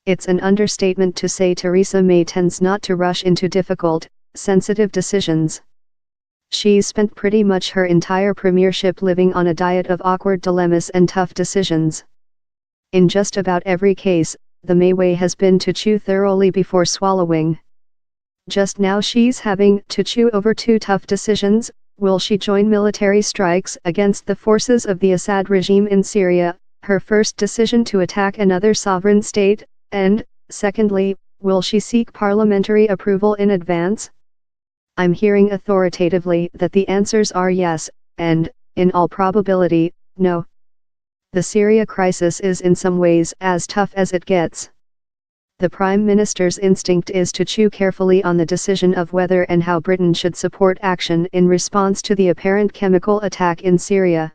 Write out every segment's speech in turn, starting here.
It's an understatement to say Theresa May tends not to rush into difficult, sensitive decisions. She's spent pretty much her entire premiership living on a diet of awkward dilemmas and tough decisions. In just about every case, the May way has been to chew thoroughly before swallowing. Just now she's having to chew over two tough decisions. Will she join military strikes against the forces of the Assad regime in Syria, her first decision to attack another sovereign state, and, secondly, will she seek parliamentary approval in advance? I'm hearing authoritatively that the answers are yes, and, in all probability, no. The Syria crisis is in some ways as tough as it gets. The Prime Minister's instinct is to chew carefully on the decision of whether and how Britain should support action in response to the apparent chemical attack in Syria.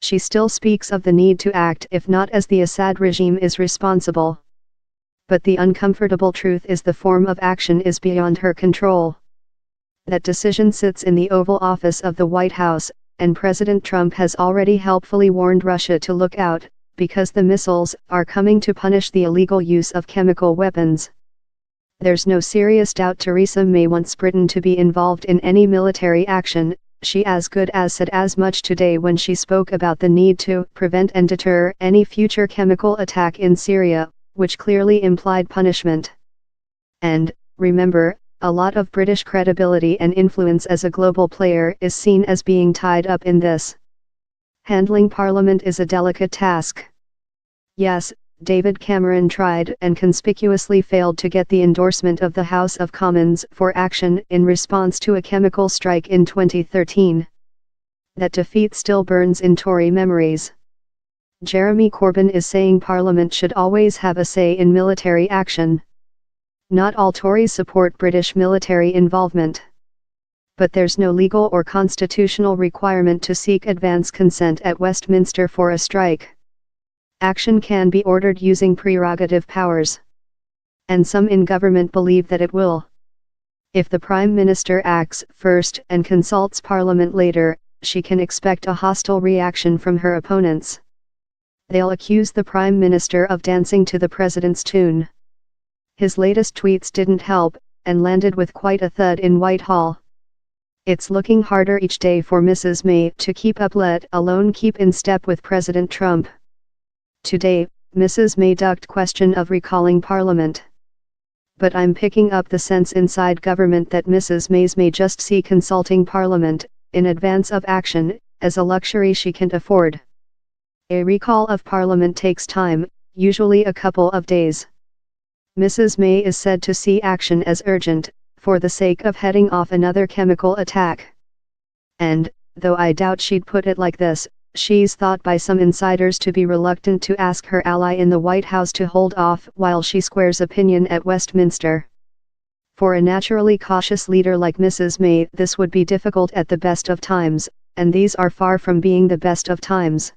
She still speaks of the need to act if not as the Assad regime is responsible. But the uncomfortable truth is the form of action is beyond her control. That decision sits in the Oval Office of the White House, and President Trump has already helpfully warned Russia to look out, because the missiles are coming to punish the illegal use of chemical weapons. There's no serious doubt Theresa May wants Britain to be involved in any military action. She as good as said as much today when she spoke about the need to prevent and deter any future chemical attack in Syria, which clearly implied punishment. And, remember, a lot of British credibility and influence as a global player is seen as being tied up in this. Handling Parliament is a delicate task. Yes, David Cameron tried and conspicuously failed to get the endorsement of the House of Commons for action in response to a chemical strike in 2013. That defeat still burns in Tory memories. Jeremy Corbyn is saying Parliament should always have a say in military action. Not all Tories support British military involvement. But there's no legal or constitutional requirement to seek advance consent at Westminster for a strike. Action can be ordered using prerogative powers. And some in government believe that it will. If the Prime Minister acts first and consults Parliament later, she can expect a hostile reaction from her opponents. They'll accuse the Prime Minister of dancing to the President's tune. His latest tweets didn't help, and landed with quite a thud in Whitehall. It's looking harder each day for Mrs. May to keep up, let alone keep in step with President Trump. Today, Mrs. May ducked question of recalling Parliament. But I'm picking up the sense inside government that Mrs. May just see consulting Parliament, in advance of action, as a luxury she can't afford. A recall of Parliament takes time, usually a couple of days. Mrs. May is said to see action as urgent, for the sake of heading off another chemical attack. And, though I doubt she'd put it like this, she's thought by some insiders to be reluctant to ask her ally in the White House to hold off while she squares opinion at Westminster. For a naturally cautious leader like Mrs. May, this would be difficult at the best of times, and these are far from being the best of times.